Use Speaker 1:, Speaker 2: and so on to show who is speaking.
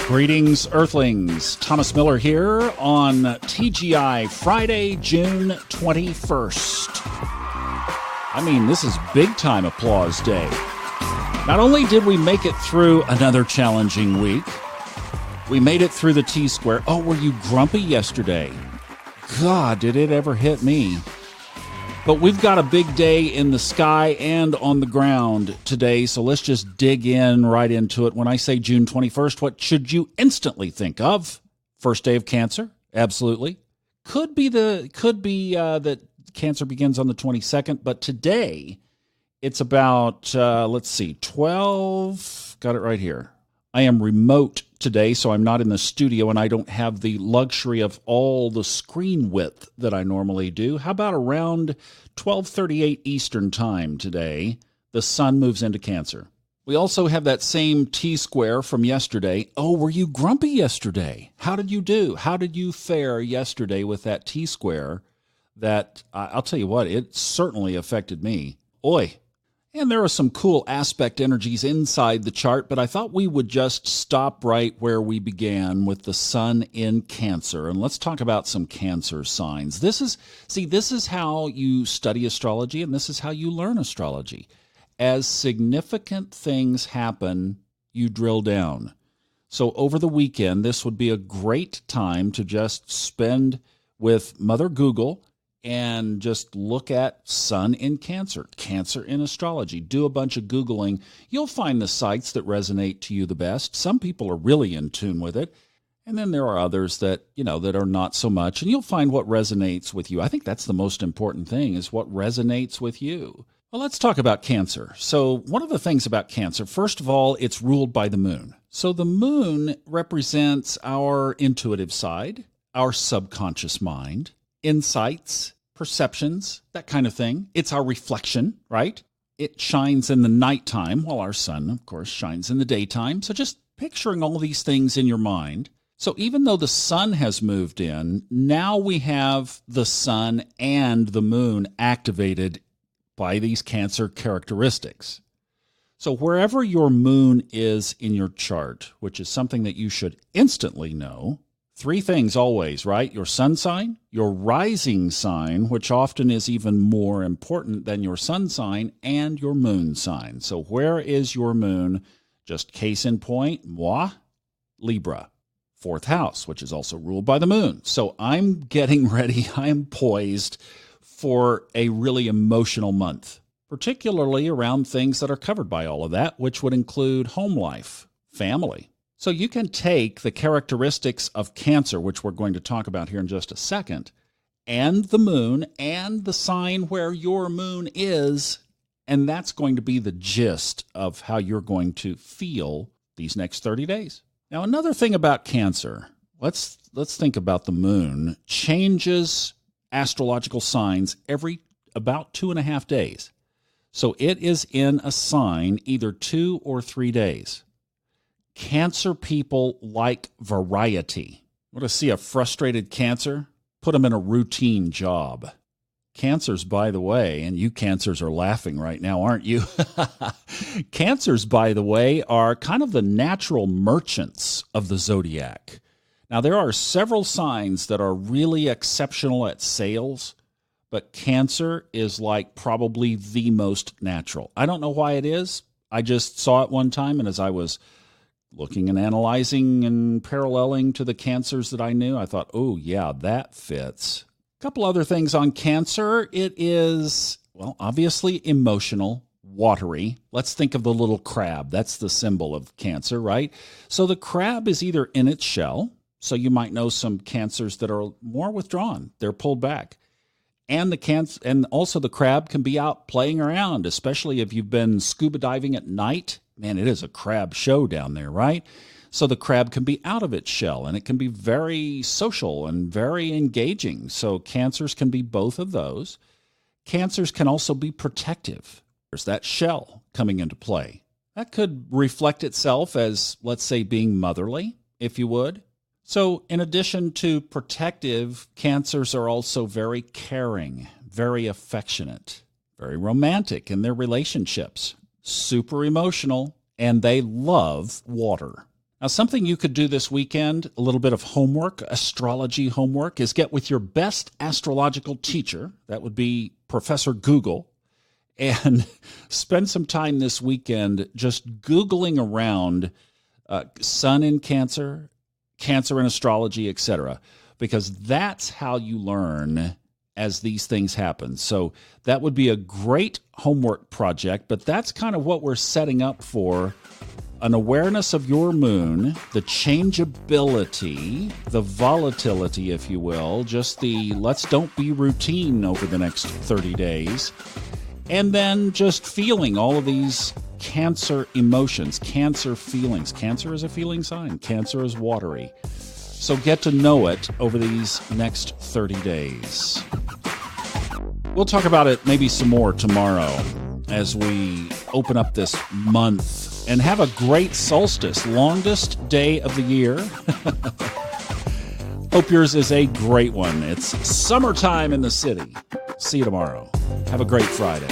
Speaker 1: Greetings, Earthlings. Thomas Miller here on TGI Friday, June 21st. I mean, this is big-time applause day. Not only did we make it through another challenging week, we made it through the T-square. Oh, were you grumpy yesterday? God, did it ever hit me. But we've got a big day in the sky and on the ground today, so let's just dig in right into it. When I say June 21st, what should you instantly think of? First day of Cancer? Absolutely. Could be that Cancer begins on the 22nd, but today it's about, 12. Got it right here. I am remote today, so I'm not in the studio, and I don't have the luxury of all the screen width that I normally do. How about around 12:38 Eastern Time today, the sun moves into Cancer. We also have that same T-square from yesterday. Oh, were you grumpy yesterday? How did you do? How did you fare yesterday with that T-square? That, I'll tell you what, it certainly affected me. Oy. And there are some cool aspect energies inside the chart, but I thought we would just stop right where we began with the sun in Cancer. And let's talk about some Cancer signs. This is how you study astrology, and this is how you learn astrology. As significant things happen, you drill down. So over the weekend, this would be a great time to just spend with Mother Google and just look at sun in Cancer, Cancer in astrology. Do a bunch of Googling. You'll find the sites that resonate to you the best. Some people are really in tune with it, and then there are others that, that are not so much, and you'll find what resonates with you. I think that's the most important thing, is what resonates with you. Well, let's talk about Cancer. So one of the things about Cancer, first of all, it's ruled by the moon. So the moon represents our intuitive side, our subconscious mind, insights, perceptions, that kind of thing. It's our reflection, right? It shines in the nighttime, while our sun, of course, shines in the daytime. So just picturing all these things in your mind. So even though the sun has moved in, now we have the sun and the moon activated by these Cancer characteristics. So wherever your moon is in your chart, which is something that you should instantly know, three things always, right? Your sun sign, your rising sign, which often is even more important than your sun sign, and your moon sign. So where is your moon? Just case in point, Libra, fourth house, which is also ruled by the moon. So I'm getting ready. I'm poised for a really emotional month, particularly around things that are covered by all of that, which would include home life, family. So you can take the characteristics of Cancer, which we're going to talk about here in just a second, and the moon and the sign where your moon is, and that's going to be the gist of how you're going to feel these next 30 days. Now, another thing about Cancer, let's think about the moon, changes astrological signs every about 2.5 days. So it is in a sign either 2 or 3 days. Cancer people like variety. Want to see a frustrated Cancer? Put them in a routine job. Cancers, by the way, and you Cancers are laughing right now, aren't you? Cancers, by the way, are kind of the natural merchants of the zodiac. Now, there are several signs that are really exceptional at sales, but Cancer is like probably the most natural. I don't know why it is. I just saw it one time, and as I was looking and analyzing and paralleling to the Cancers that I knew, I thought, oh, yeah, that fits. A couple other things on Cancer. It is, well, obviously emotional, watery. Let's think of the little crab. That's the symbol of Cancer, right? So the crab is either in its shell, so you might know some Cancers that are more withdrawn. They're pulled back. And also the crab can be out playing around, especially if you've been scuba diving at night. Man, it is a crab show down there, right? So the crab can be out of its shell, and it can be very social and very engaging. So Cancers can be both of those. Cancers can also be protective. There's that shell coming into play. That could reflect itself as, let's say, being motherly, if you would. So in addition to protective, Cancers are also very caring, very affectionate, very romantic in their relationships, super emotional, and they love water. Now, something you could do this weekend, a little bit of homework, astrology homework, is get with your best astrological teacher. That would be Professor Google. And spend some time this weekend just Googling around Sun in Cancer, Cancer in astrology, etc., because that's how you learn as these things happen. So that would be a great homework project, but that's kind of what we're setting up for. An awareness of your moon, the changeability, the volatility, if you will, just the don't be routine over the next 30 days. And then just feeling all of these Cancer emotions, Cancer feelings. Cancer is a feeling sign. Cancer is watery. So get to know it over these next 30 days. We'll talk about it maybe some more tomorrow as we open up this month and have a great solstice, longest day of the year. Hope yours is a great one. It's summertime in the city. See you tomorrow. Have a great Friday.